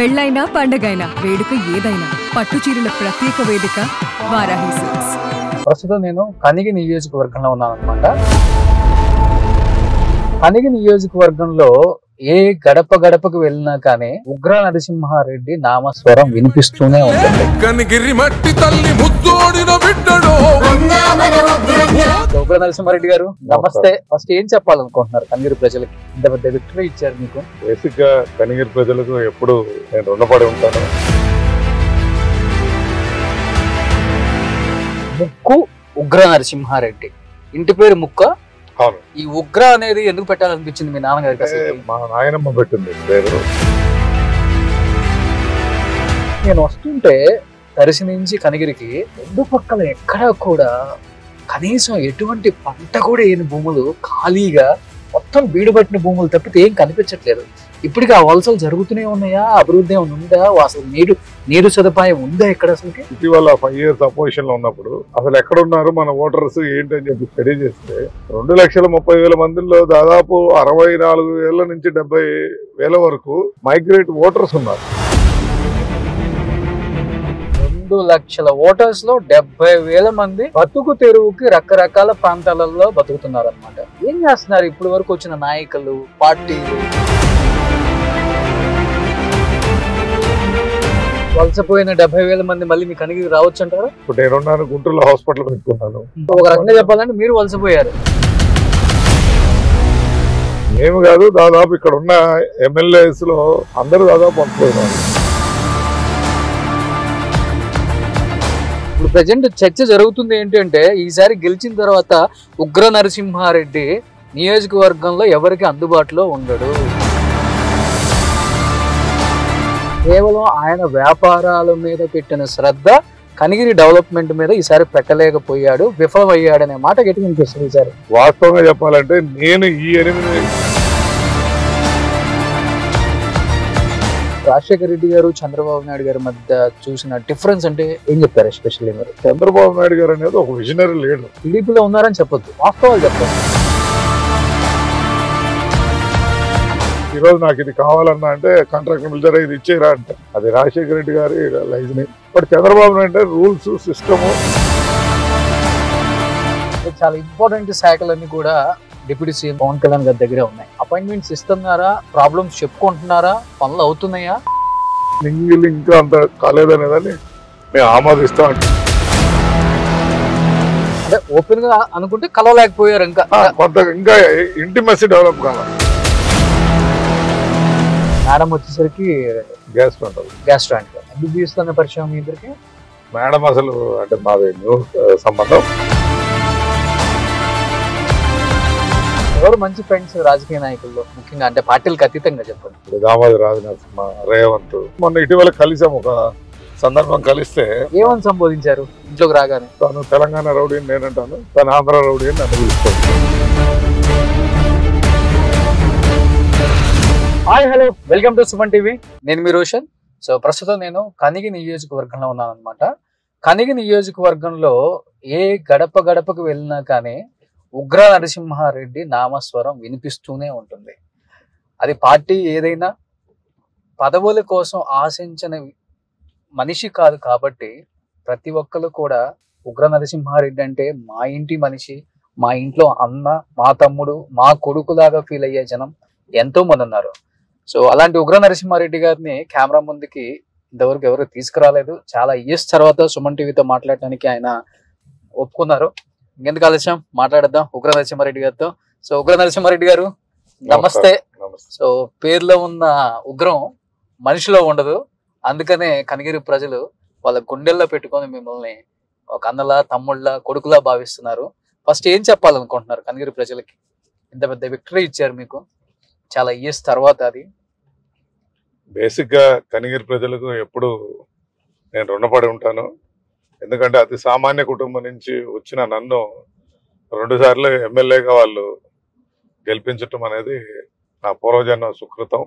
పెళ్ళైనా పండగైనా వేడుక ఏదైనా పట్టు చీరల ప్రత్యేక వేదిక వారాహి సిల్క్స్. ప్రస్తుతం నేను కనిగి నియోజకవర్గంలో ఉన్నాను అనమాట. కనిగి నియోజకవర్గంలో ఏ గడప గడపకు వెళ్ళినా కానీ ఉగ్ర నరసింహారెడ్డి నామస్వరం వినిపిస్తూనే ఉంటుంది. ఉగ్ర నరసింహారెడ్డి గారు నమస్తే. ఫస్ట్ ఏం చెప్పాలనుకుంటున్నారు కనిగిరి ప్రజలకి? ఇంత పెద్ద విక్టరీ ఇచ్చారు మీకు. బేసిక్ గా కనిగిరి ప్రజలకు ఎప్పుడు నేను రుణపడి ఉంటాను. ముక్కు ఉగ్ర నరసింహారెడ్డి, ఇంటి పేరు ముక్క. అవును. ఈ ఉగ్ర అనేది ఎందుకు పెట్టాలనిపించింది మీ నాన్నగారికి? మా నాయనమ్మ పెట్టింది పేరు. నేను వస్తుంటే దర్శి నుంచి కనిగిరికి రెండు పక్కల ఎక్కడా కూడా కనీసం ఎటువంటి పంట కూడా ఏని భూములు ఖాళీగా మొత్తం బీడుబట్టిన భూములు తప్పితే ఏం కనిపించట్లేదు. ఇప్పటికీ ఆ వలసలు జరుగుతూనే ఉన్నాయా? అభివృద్ధి ఏమైనా ఉందా? అసలు నీరు సదుపాయం ఉందా ఇక్కడ? అసలు ఇటీవల 5 years అపోజిషన్ లో ఉన్నప్పుడు అసలు ఎక్కడున్నారు మన ఓటర్స్ ఏంటని చెప్పి స్టడీ చేస్తే 2,30,000 మందిలో దాదాపు 64,000 నుంచి 70,000 వరకు మైగ్రేట్ ఓటర్స్ ఉన్నారు. 2 లక్షల ఓటర్స్ లో 70,000 మంది బతుకు తెరువుకి రకరకాల ప్రాంతాలలో బతుకుతున్నారు అనమాట. ఏం చేస్తున్నారు ఇప్పటి వరకు వచ్చిన నాయకులు, పార్టీలు? వలసపోయిన 70,000 మంది మళ్ళీ మీ కనిగిరి రావచ్చు అంటారా? ఇప్పుడు నేనున్నాను గుంటూరులో హాస్పిటల్ పెట్టుకున్నాను. ఒక రకంగా చెప్పాలంటే మీరు వలసపోయారు. మేము కాదు, దాదాపు ఇక్కడ ఉన్న ఎమ్మెల్యేస్ లో అందరూ దాదాపు వలసపోయినారు. ఇప్పుడు ప్రజెంట్ చర్చ జరుగుతుంది ఏంటంటే ఈసారి గెలిచిన తర్వాత ఉగ్ర నరసింహారెడ్డి నియోజకవర్గంలో ఎవరికి అందుబాటులో ఉండడు. కేవలం ఆయన వ్యాపారాల మీద పెట్టిన శ్రద్ధ కనిగిరి డెవలప్మెంట్ మీద ఈసారి పెట్టలేకపోయాడు, విఫలమయ్యాడనే మాట గట్టి వినిపిస్తుంది ఈసారి. వాస్తవంగా చెప్పాలంటే నేను ఈ 8 రాజశేఖర రెడ్డి గారు, చంద్రబాబు నాయుడు గారి మధ్య చూసిన డిఫరెన్స్ అంటే ఏం చెప్తారు? ఎస్పెషల్లీ మీరు చంద్రబాబు నాయుడు గారు అనేది ఒక విజనరీ లీడర్. టీడీపీలో ఉన్నారని చెప్పొద్దు, వాస్తవాలు చెప్పండి. ఈరోజు నాకు ఇది కావాలన్నా అంటే కాంట్రాక్ట్ మిలిటరీ ఇది ఇచ్చేరా అంటే అది రాజశేఖర రెడ్డి గారి లైజ్ని. బట్ చంద్రబాబు నాయుడు అంటే రూల్స్, సిస్టము. చాలా ఇంపార్టెంట్ శాఖలన్నీ కూడా డిప్యూటీ సీఎం పవన్ కళ్యాణ్ గారి దగ్గరే ఉన్నాయి. అపాయింట్మెంట్స్ ఇస్తున్నారా? ప్రాబ్లమ్స్ చెప్పుకుంటున్నారా? పనులు అవుతున్నాయా? లింగిల్ ఇంకా అంత కాలేదనేదాన్ని మేము ఆమోదిస్తాం. అంటే ఓపెన్ గా అనుకుంటే కలవలేకపోయారు. కొంత ఇంకా ఇంటిమసీ డెవలప్ కావాలి. మేడం వచ్చేసరికి గ్యాస్ ఉంటుంది. గ్యాస్ స్టాండ్ ఎంబీబీఎస్ అనే పరిచయం మీ ఇద్దరికి? మేడం అసలు అంటే మాది న్యూ సంబంధం. ఎవరు మంచి ఫ్రెండ్స్ రాజకీయ నాయకుల్లో, ముఖ్యంగా అంటే పార్టీలకు అతీతంగా చెప్పండి? దామోదర్ రాజనరసింహ, రేవంత్. మొన్న ఇటీవల కలిసాం, ఒక సందర్భం కలిస్తే ఏమని సంబోధించారు ఇంట్లోకి రాగానే? తను తెలంగాణ రౌడీ అని నేనంటాను, తను ఆంధ్ర రౌడీ అని నన్ను పిలుస్తాను. Hi, hello, welcome to Suman TV. నేను మీ రోషన్. సో ప్రస్తుతం నేను కనిగి నియోజకవర్గంలో ఉన్నాను అనమాట. కనిగి నియోజకవర్గంలో ఏ గడప గడపకు వెళ్ళినా కానీ ఉగ్ర నరసింహారెడ్డి నామస్వరం వినిపిస్తూనే ఉంటుంది. అది పార్టీ ఏదైనా పదవుల కోసం ఆశించిన మనిషి కాదు కాబట్టి ప్రతి ఒక్కరు కూడా ఉగ్ర నరసింహారెడ్డి అంటే మా ఇంటి మనిషి, మా ఇంట్లో అన్న, మా తమ్ముడు, మా కొడుకులాగా ఫీల్ అయ్యే జనం ఎంతో మంది ఉన్నారు. సో అలాంటి ఉగ్ర నరసింహారెడ్డి గారిని కెమెరా ముందుకి ఇంతవరకు ఎవరు తీసుకురాలేదు. చాలా ఇయర్స్ తర్వాత సుమన్ టీవీతో మాట్లాడటానికి ఆయన ఒప్పుకున్నారు. ఇంకెందుకు ఆలస్యం, మాట్లాడద్దాం ఉగ్ర నరసింహారెడ్డి గారితో. సో ఉగ్ర నరసింహారెడ్డి గారు నమస్తే. సో పేరులో ఉన్న ఉగ్రం మనిషిలో ఉండదు, అందుకనే కనిగిరి ప్రజలు వాళ్ళ గుండెల్లో పెట్టుకొని మిమ్మల్ని ఒక అన్నలా, తమ్ముళ్ళ, కొడుకులా భావిస్తున్నారు. ఫస్ట్ ఏం చెప్పాలనుకుంటున్నారు కనిగిరి ప్రజలకి? ఇంత పెద్ద విక్టరీ ఇచ్చారు మీకు చాలా ఇయర్స్ తర్వాత. అది బేసిక్ గా కనిగిరి ప్రజలకు ఎప్పుడు నేను రుణపడి ఉంటాను. ఎందుకంటే అతి సామాన్య కుటుంబం నుంచి వచ్చిన నన్ను 2 సార్లు ఎమ్మెల్యేగా వాళ్ళు గెలిపించటం అనేది నా పూర్వజన్మ సుకృతం.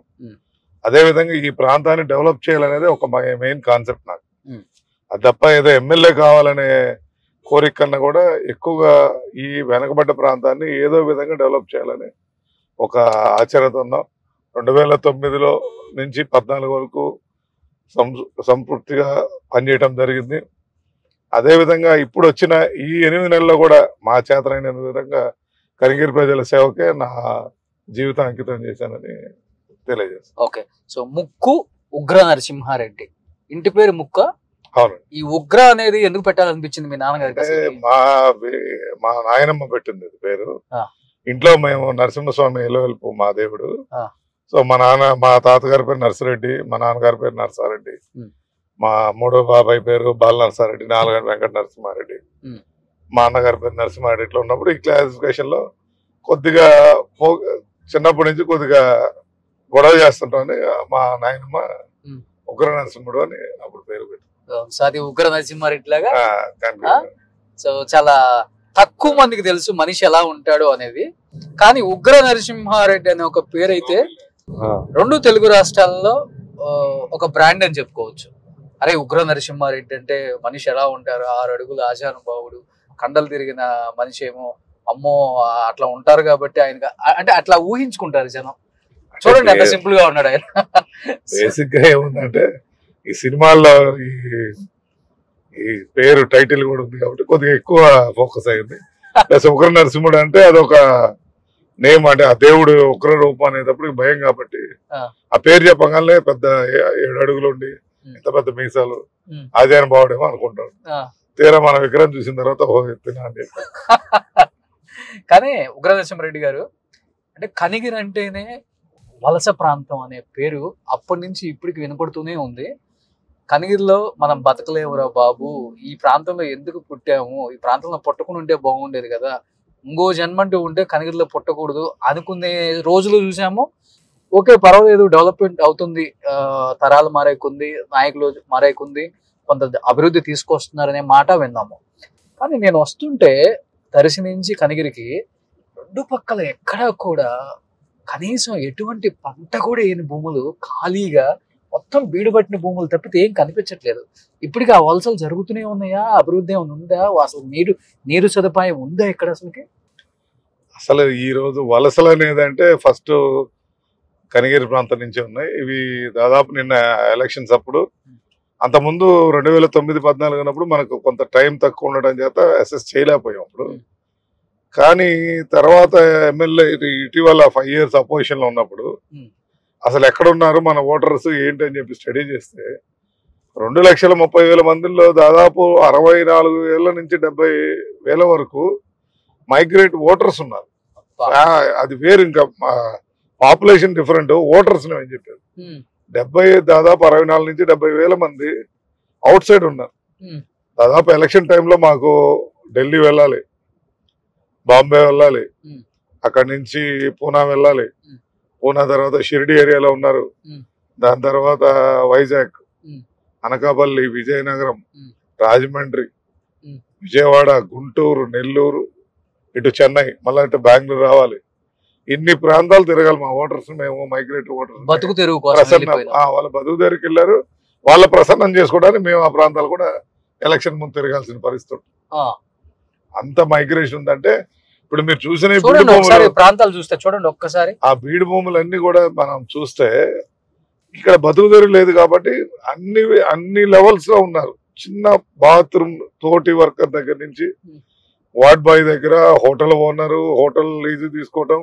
అదేవిధంగా ఈ ప్రాంతాన్ని డెవలప్ చేయాలనేది ఒక మెయిన్ కాన్సెప్ట్ నాకు. అది తప్ప ఏదో ఎమ్మెల్యే కావాలనే కోరిక కన్నా కూడా ఎక్కువగా ఈ వెనకబడ్డ ప్రాంతాన్ని ఏదో విధంగా డెవలప్ చేయాలని ఒక ఆచరణతో ఉన్నాం. 2009లో నుంచి 14 వరకు సంతృప్తిగా పనిచేయటం జరిగింది. అదేవిధంగా ఇప్పుడు వచ్చిన ఈ 8 నెలల్లో కూడా మా చేతనైన విధంగా కనిగిరి ప్రజల సేవకే నా జీవితం అంకితం చేశానని తెలియజేస్తాను. ఓకే. సో ముక్కు ఉగ్ర నరసింహారెడ్డి, ఇంటి పేరు ముక్క. అవునండి. ఈ ఉగ్ర అనేది ఎందుకు పెట్టాలనిపించింది మీ నాన్నగారికి? మా నాయనమ్మ పెట్టింది పేరు. ఆ. ఇంట్లో మేము నరసింహస్వామి ఎలువెల్పు మా దేవుడు. ఆ. సో మా తాతగారి పేరు నరసిరెడ్డి, మా నాన్నగారి పేరు నరసారెడ్డి, మా మూడో బాబాయ్ పేరు బాల నరసారెడ్డి, 4 వెంకట నరసింహారెడ్డి, మా అన్నగారి పేరు నరసింహారెడ్డి. ఇట్లా ఉన్నప్పుడు ఈ క్లాసిఫికేషన్ లో కొద్దిగా చిన్నప్పటి నుంచి కొద్దిగా గొడవ చేస్తుంటామని మా నాయనమ్మ ఉగ్ర నరసింహుడు అని అప్పుడు పేరు పెట్టింది. సో అది ఉగ్ర నరసింహారెడ్డి లాగా. సో చాలా తక్కువ మందికి తెలుసు మనిషి ఎలా ఉంటాడు అనేది. కానీ ఉగ్ర నరసింహారెడ్డి అనే ఒక పేరు అయితే 2 తెలుగు రాష్ట్రాల్లో ఒక బ్రాండ్ అని చెప్పుకోవచ్చు. అరే ఉగ్ర నరసింహారెడ్డి అంటే మనిషి ఎలా ఉంటారు, 6 అడుగుల ఆజానుభావుడు, కండలు తిరిగిన మనిషి ఏమో, అమ్మో అట్లా ఉంటారు కాబట్టి ఆయన అంటే అట్లా ఊహించుకుంటారు జనం. చూడండి ఎంత సింపుల్ గా ఉన్నాడు ఆయన. బేసిక్ గా ఏముందంటే ఈ సినిమాల్లో ఈ పేరు టైటిల్ కూడా ఉంది కాబట్టి కొద్దిగా ఎక్కువ ఫోకస్ అయింది. ప్లస్ ఉగ్ర నరసింహుడు అంటే అదొక నేమ్, అంటే ఆ దేవుడు ఉగ్ర రూపం అనేటప్పుడు భయం కాబట్టి ఆ పేరు చెప్పగానే పెద్ద 7 అడుగులు ఉండి ఇంత పెద్ద మీసాలు ఆజానుభావుడేమో అనుకుంటాడు. తీరా మన విగ్రహం చూసిన తర్వాత ఎత్తినా అని చెప్పి. కానీ ఉగ్ర నరసింహారెడ్డి గారు అంటే కనిగిరి అంటేనే వలస ప్రాంతం అనే పేరు అప్పటి నుంచి ఇప్పటికి వినపడుతూనే ఉంది. కనిగిరిలో మనం బతకలేవురా బాబు, ఈ ప్రాంతంలో ఎందుకు పుట్టాము, ఈ ప్రాంతంలో పుట్టకుండా ఉంటే బాగుండేది కదా, ఇంకో జన్మంటూ ఉంటే కనిగిరిలో పుట్టకూడదు అనుకునే రోజులు చూసాము. ఓకే పర్వాలేదు, డెవలప్మెంట్ అవుతుంది, తరాలు మారేకుంది, నాయకులు మారేకుంది, కొంత అభివృద్ధి తీసుకొస్తున్నారనే మాట విన్నాము. కానీ నేను వస్తుంటే దర్శి నుంచి కనిగిరికి 2 పక్కల ఎక్కడా కూడా కనీసం ఎటువంటి పంట కూడా ఏని భూములు ఖాళీగా మొత్తం బీడు పట్టిన భూములు తప్పితే ఏం కనిపించట్లేదు. ఇప్పటికీ ఆ వలసలు జరుగుతూనే ఉన్నాయా, అభివృద్ధి ఏమైనా ఉందా, అసలు నీరు సదుపాయం ఉందా ఇక్కడ అసలుకి? అసలు ఈ రోజు వలసలు అనేది అంటే ఫస్ట్ కనిగిరి ప్రాంతం నుంచి ఉన్నాయి. ఇవి దాదాపు నిన్న ఎలక్షన్స్ అప్పుడు, అంతకుముందు 2009-14 అన్నప్పుడు మనకు కొంత టైం తక్కువ ఉండడం చేత అసెస్ చేయలేకపోయాం అప్పుడు. కానీ తర్వాత ఎమ్మెల్యే ఇటీవల 5 years అపోజిషన్ లో ఉన్నప్పుడు అసలు ఎక్కడున్నారు మన ఓటర్స్ ఏంటి అని చెప్పి స్టడీ చేస్తే 2,30,30,000 మందిలో దాదాపు 64,000 నుంచి 70,000 వరకు మైగ్రేట్ ఓటర్స్ ఉన్నారు. అది వేరు, ఇంకా పాపులేషన్ డిఫరెంట్, ఓటర్స్ అని చెప్పారు. దాదాపు 64 నుంచి 70,000 మంది అవుట్ సైడ్ ఉన్నారు. దాదాపు ఎలక్షన్ టైంలో మాకు ఢిల్లీ వెళ్ళాలి, బాంబే వెళ్ళాలి, అక్కడి నుంచి పూనా వెళ్ళాలి, పూనా తర్వాత షిరిడి ఏరియాలో ఉన్నారు, దాని తర్వాత వైజాగ్, అనకాపల్లి, విజయనగరం, రాజమండ్రి, విజయవాడ, గుంటూరు, నెల్లూరు, ఇటు చెన్నై, మళ్ళీ ఇటు బెంగళూరు రావాలి. ఇన్ని ప్రాంతాలు తిరగాలి మా ఓటర్స్. మేము మైగ్రేట్ ఓటర్స్ బతుకు తెరువు వాళ్ళ బతుకు తెరువుకి వెళ్ళారు. వాళ్ళ ప్రసన్నం చేసుకోవడానికి మేము ఆ ప్రాంతాలు కూడా ఎలక్షన్ ముందు తిరగాల్సిన పరిస్థితి. అంత మైగ్రేషన్ ఉందంటే ఇప్పుడు మీరు చూసిన ప్రాంతాలు చూస్తే చూడండి ఒక్కసారి, ఆ బీడు భూములన్నీ కూడా మనం చూస్తే ఇక్కడ బతుకు తెరువు లేదు కాబట్టి అన్ని లెవెల్స్ లో ఉన్నారు. చిన్న బాత్రూమ్ తోటి వర్కర్ దగ్గర నుంచి వార్డ్ బాయ్ దగ్గర, హోటల్ ఓనరు, హోటల్ లీజు తీసుకోవటం,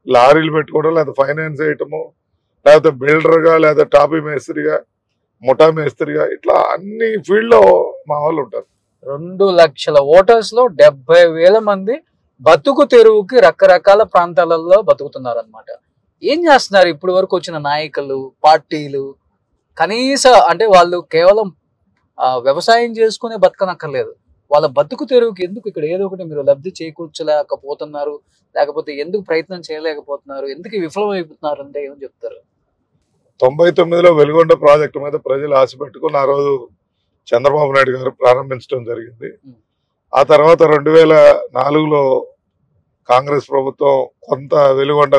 లారీలు పెట్టుకోవడం, లేదా ఫైనాన్స్ వేయటము, లేకపోతే బిల్డర్ గా, లేదా టాపీ మేస్త్రిగా, ముఠా మేస్త్రిగా, ఇట్లా అన్ని ఫీల్డ్ లో మా వాళ్ళు ఉంటారు. 2 లక్షల ఓటర్స్ లో 70,000 మంది బతుకు తెరువుకి రకరకాల ప్రాంతాలలో బతుకుతున్నారు అనమాట. ఏం చేస్తున్నారు ఇప్పుడు వరకు వచ్చిన నాయకులు, పార్టీలు? కనీస అంటే వాళ్ళు కేవలం వ్యవసాయం చేసుకునే బతకనక్కర్లేదు, వాళ్ళ బతుకు తెరువుకి ఎందుకు ఇక్కడ ఏదో ఒకటి మీరు లబ్ధి చేకూర్చలేకపోతున్నారు, లేకపోతే ఎందుకు ప్రయత్నం చేయలేకపోతున్నారు, ఎందుకు విఫలం అయిపోతున్నారు అంటే ఏమని చెప్తారు? 99లో వెలుగొండ ప్రాజెక్టు మీద ప్రజలు ఆశ పెట్టుకుని ఆ రోజు చంద్రబాబు నాయుడు గారు ప్రారంభించడం జరిగింది. ఆ తర్వాత 2004లో కాంగ్రెస్ ప్రభుత్వం కొంత వెలుగొండ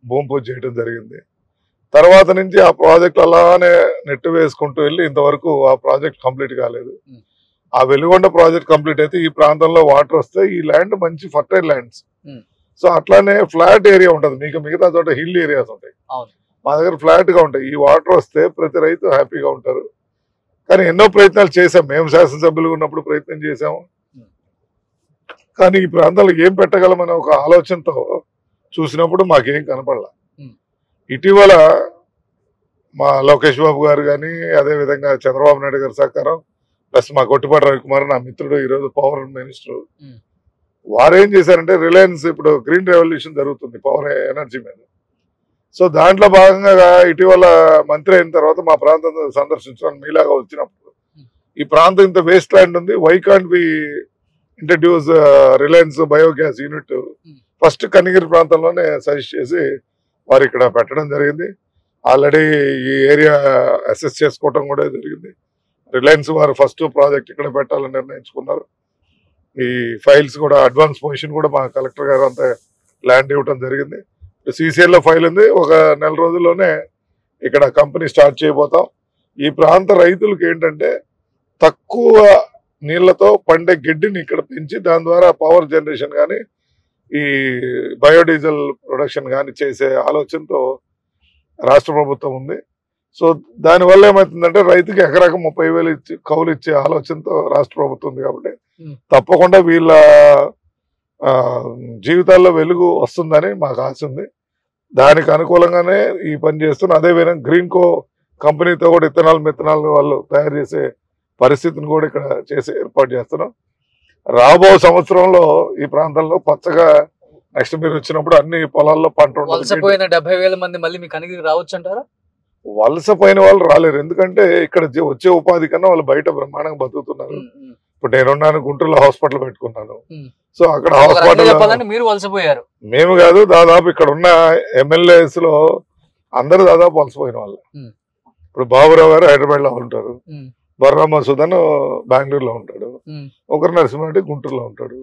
భూమి పూజ చేయడం జరిగింది. తర్వాత నుంచి ఆ ప్రాజెక్ట్ అలానే నెట్టు వేసుకుంటూ వెళ్ళి ఇంతవరకు ఆ ప్రాజెక్ట్ కంప్లీట్ కాలేదు. ఆ వెలుగొండ ప్రాజెక్ట్ కంప్లీట్ అయితే ఈ ప్రాంతంలో వాటర్ వస్తే ఈ ల్యాండ్ మంచి ఫర్టైల్ ల్యాండ్స్. సో అట్లానే ఫ్లాట్ ఏరియా ఉంటుంది, మీకు మిగతా చోట హిల్ ఏరియాస్ ఉంటాయి. మా దగ్గర ఫ్లాట్గా ఉంటాయి. ఈ వాటర్ వస్తే ప్రతి రైతు హ్యాపీగా ఉంటారు. కానీ ఎన్నో ప్రయత్నాలు చేసాం, మేము శాసనసభ్యులుగా ఉన్నప్పుడు ప్రయత్నం చేసాము. కానీ ఈ ప్రాంతాలకు ఏం పెట్టగలమనే ఒక ఆలోచనతో చూసినప్పుడు మాకేం కనపడలా. ఇటీవల మా లోకేష్ బాబు గారు కానీ, అదేవిధంగా చంద్రబాబు నాయుడు గారి సహకారం, ప్లస్ మా కొట్టిపాటి రవికుమార్ నా మిత్రుడు, ఈరోజు పవర్ మినిస్టర్, వారు ఏం చేశారంటే రిలయన్స్ ఇప్పుడు గ్రీన్ రెవల్యూషన్ జరుగుతుంది పవర్ ఎనర్జీ మీద. సో దాంట్లో భాగంగా ఇటీవల మంత్రి అయిన తర్వాత మా ప్రాంతం సందర్శించడానికి మీలాగా వచ్చినప్పుడు, ఈ ప్రాంతం ఇంత వేస్ట్ ల్యాండ్ ఉంది, why can't be introduce Reliance biogas unit first Kanigiri ప్రాంతంలోనే సజెస్ట్ చేసి వారు ఇక్కడ పెట్టడం జరిగింది. ఆల్రెడీ ఈ ఏరియా అసెస్ చేసుకోవటం కూడా జరిగింది. రిలయన్స్ వారు ఫస్ట్ ప్రాజెక్ట్ ఇక్కడ పెట్టాలని నిర్ణయించుకున్నారు. ఈ ఫైల్స్ కూడా అడ్వాన్స్ పొజిషన్ కూడా మా కలెక్టర్ గారు అంతా ల్యాండ్ ఇవ్వటం జరిగింది. CCL లో ఫైల్ ఉంది. ఒక నెల రోజుల్లోనే ఇక్కడ కంపెనీ స్టార్ట్ చేయబోతాం. ఈ ప్రాంత రైతులకు ఏంటంటే తక్కువ నీళ్లతో పండే గడ్డిని ఇక్కడ పెంచి దాని ద్వారా పవర్ జనరేషన్ కానీ ఈ బయోడీజిల్ ప్రొడక్షన్ కానీ చేసే ఆలోచనతో రాష్ట్ర ప్రభుత్వం ఉంది. సో దానివల్ల ఏమవుతుందంటే రైతుకి ఎకరాకు 30,000 ఇచ్చి కౌలు ఇచ్చే ఆలోచనతో రాష్ట్ర ప్రభుత్వం ఉంది. కాబట్టి తప్పకుండా వీళ్ళ జీవితాల్లో వెలుగు వస్తుందని మాకు ఆశ ఉంది. దానికి అనుకూలంగానే ఈ పని చేస్తున్నాం. అదేవిధంగా గ్రీన్కో కంపెనీతో కూడా మిత్తనాలు వాళ్ళు తయారు చేసే పరిస్థితిని కూడా ఇక్కడ చేసి ఏర్పాటు చేస్తున్నాం. రాబో సంవత్సరంలో ఈ ప్రాంతంలో పచ్చగా నెక్స్ట్ మీరు వచ్చినప్పుడు అన్ని పొలాల్లో పంట వలసపోయిన 70,000 మంది మళ్ళీ మీ కనిగిరి రావచ్చు అంటారా? వలసపోయిన వాళ్ళు రాలేరు, ఎందుకంటే ఇక్కడ వచ్చే ఉపాధి కన్నా వాళ్ళు బయట బ్రహ్మాండంగా బతుకుతున్నారు. ఇప్పుడు నేనున్నాను, గుంటూరులో హాస్పిటల్ పెట్టుకున్నాను. సో అక్కడ హాస్పిటల్ మీరు వలసపోయారు, మేము కాదు, దాదాపు ఇక్కడ ఉన్న MLAs లో అందరూ దాదాపు వలసపోయిన వాళ్ళు. ఇప్పుడు బాబురావు గారు హైదరాబాద్ లో ఉంటారు, బొర్రా మసూదన్ బెంగళూరులో ఉంటాడు, ఒకరు నరసింహారెడ్డి గుంటూరులో ఉంటాడు,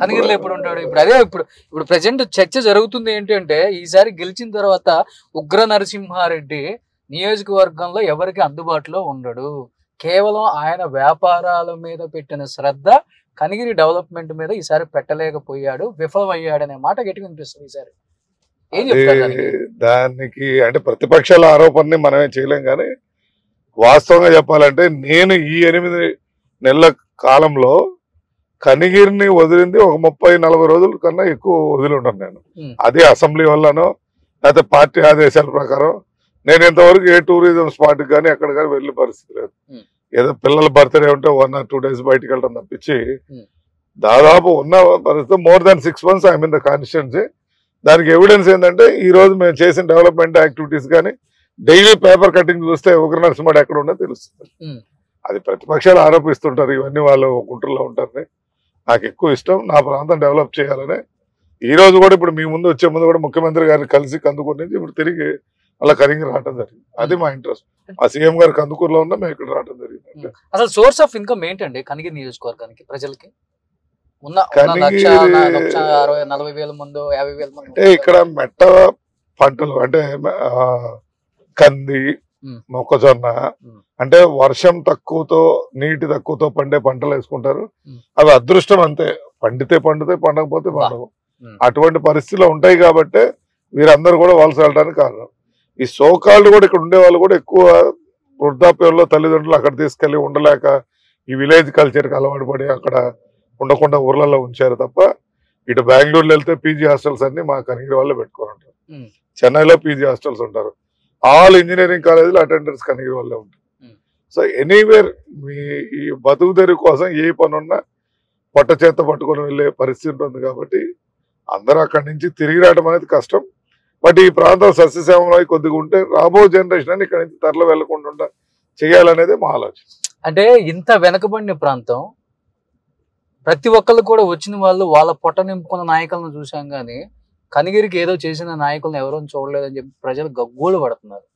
కనిగిరిలో ఎప్పుడు ఉంటాడు. ఇప్పుడు అదే ఇప్పుడు ప్రజెంట్ చర్చ జరుగుతుంది ఏంటి అంటే, ఈసారి గెలిచిన తర్వాత ఉగ్ర నరసింహారెడ్డి నియోజకవర్గంలో ఎవరికి అందుబాటులో ఉండడు, కేవలం ఆయన వ్యాపారాల మీద పెట్టిన శ్రద్ధ కనిగిరి డెవలప్మెంట్ మీద ఈసారి పెట్టలేకపోయాడు, విఫలమయ్యాడు అనే మాట గట్టిగా వినిపిస్తుంది. ఈసారి ఏం చెప్తారు దానికి? అంటే ప్రతిపక్షాల ఆరోపణని మనమే చేయలేం, కానీ వాస్తవంగా చెప్పాలంటే నేను ఈ 8 నెలల కాలంలో కనిగిరిని వదిలింది ఒక 30-40 రోజుల కన్నా ఎక్కువ వదిలి ఉంటాను నేను. అదే అసెంబ్లీ వల్లనో లేకపోతే పార్టీ ఆదేశాల ప్రకారం నేను ఇంతవరకు ఏ టూరిజం స్పాట్కి కానీ ఎక్కడ కానీ వెళ్ళే పరిస్థితి లేదు. ఏదో పిల్లల బర్త్డే ఉంటే 1 or 2 days బయటకు వెళ్ళడం తప్పించి దాదాపు ఉన్న పరిస్థితి more than 6 months I mean the constituency. దానికి ఎవిడెన్స్ ఏంటంటే ఈ రోజు మేము చేసిన డెవలప్మెంట్ యాక్టివిటీస్ కానీ డైలీ పేపర్ కటింగ్ చూస్తే ఉగ్ర నరసింహారెడ్డి ఎక్కడ ఉన్నా తెలుస్తుంది. అది ప్రతిపక్షాలు ఆరోపిస్తుంటారు, ఇవన్నీ వాళ్ళు గుంటూరులో ఉంటారని. నాకు ఎక్కువ ఇష్టం నా ప్రాంతం డెవలప్ చేయాలని. ఈ రోజు కూడా ఇప్పుడు మీ ముందు వచ్చే ముందు కూడా ముఖ్యమంత్రి గారిని కలిసి కందుకూరు నుంచి ఇప్పుడు తిరిగి అలా కనిగిరి రావడం జరిగింది. అది మా ఇంట్రెస్ట్. ఆ సీఎం గారు కందుకూరులో ఉన్నా మేము ఇక్కడ రావడం జరిగింది. అసలు సోర్స్ ఆఫ్ ఇన్కమ్ ఏంటండి కనిగిరి నియోజకవర్గానికి ప్రజలకి? 40,000 మంది 50,000 మంది అంటే ఇక్కడ మెట్ట పంటలు అంటే కంది, మొక్కజొన్న, అంటే వర్షం తక్కువతో నీటి తక్కువతో పండే పంటలు వేసుకుంటారు. అవి అదృష్టం అంతే, పండితే పండకపోతే పండవు. అటువంటి పరిస్థితులు ఉంటాయి కాబట్టి వీరందరూ కూడా వలస వెళ్ళడానికి కారణం. ఈ సోకాళ్ళు కూడా ఇక్కడ ఉండే వాళ్ళు కూడా ఎక్కువ వృద్ధాప్యంలో తల్లిదండ్రులు అక్కడ తీసుకెళ్లి ఉండలేక ఈ విలేజ్ కల్చర్కి అలవాటు పడి అక్కడ ఉండకుండా ఊర్లలో ఉంచారు తప్ప, ఇటు బెంగళూరులో వెళ్తే పీజీ హాస్టల్స్ అన్ని మా కనిగిరి వాళ్ళే పెట్టుకొని ఉంటారు. చెన్నైలో పీజీ హాస్టల్స్ ఉంటారు. ఆల్ ఇంజనీరింగ్ కాలేజీలో అటెండర్స్ కనిగిరి వాళ్ళే ఉంటారు. సో ఎనీవేర్ మీ ఈ బతుకు తెరువు కోసం ఏ పని ఉన్నా పొట్ట చేత పట్టుకొని వెళ్ళే పరిస్థితి ఉంటుంది. కాబట్టి అందరూ అక్కడి నుంచి తిరిగి రావడం అనేది కష్టం. బట్ ఈ ప్రాంతం సస్యశ్యామలో కొద్దిగా ఉంటే రాబో జనరేషన్ అని ఇక్కడ నుంచి తరలి వెళ్లకుండా చేయాలనేది మా ఆలోచన. అంటే ఇంత వెనకబడిన ప్రాంతం, ప్రతి ఒక్కళ్ళు కూడా వచ్చిన వాళ్ళు వాళ్ళ పొట్ట నింపుకున్న నాయకులను చూసాం, కానీ కనిగిరికి ఏదో చేసిన నాయకులను ఎవరూ చూడలేదని చెప్పి ప్రజలు గగ్గోలు పడుతున్నారు.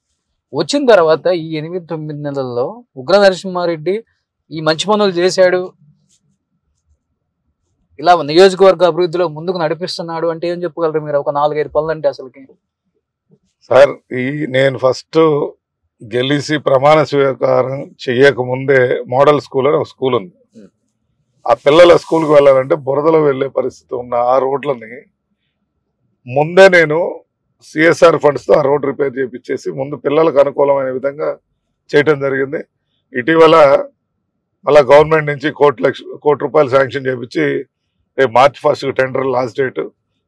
వచ్చిన తర్వాత ఈ 8-9 నెలల్లో ఉగ్ర నరసింహారెడ్డి ఈ మంచి పనులు చేశాడు, ఇలా నియోజకవర్గ అభివృద్ధిలో ముందుకు నడిపిస్తున్నాడు అంటే ఏం చెప్పగలరు మీరు? ఒక 4-5 పనులు అంటే అసలుకి సార్, నేను ఫస్ట్ గెలిచి ప్రమాణ స్వీకారం చెయ్యక ముందే మోడల్ స్కూల్ అని ఒక స్కూల్ ఉంది. ఆ పిల్లల స్కూల్కి వెళ్ళాలంటే బురదలో వెళ్ళే పరిస్థితి ఉన్న ఆ రోడ్లని ముందే నేను సిఎస్ఆర్ ఫండ్స్ తో ఆ రోడ్ రిపేర్ చేయించేసి ముందు పిల్లలకు అనుకూలమైన విధంగా చేయటం జరిగింది. ఇటీవల మళ్ళా గవర్నమెంట్ నుంచి కోటి రూపాయలు శాంక్షన్ చేయించి రేపు March 1 tender last date.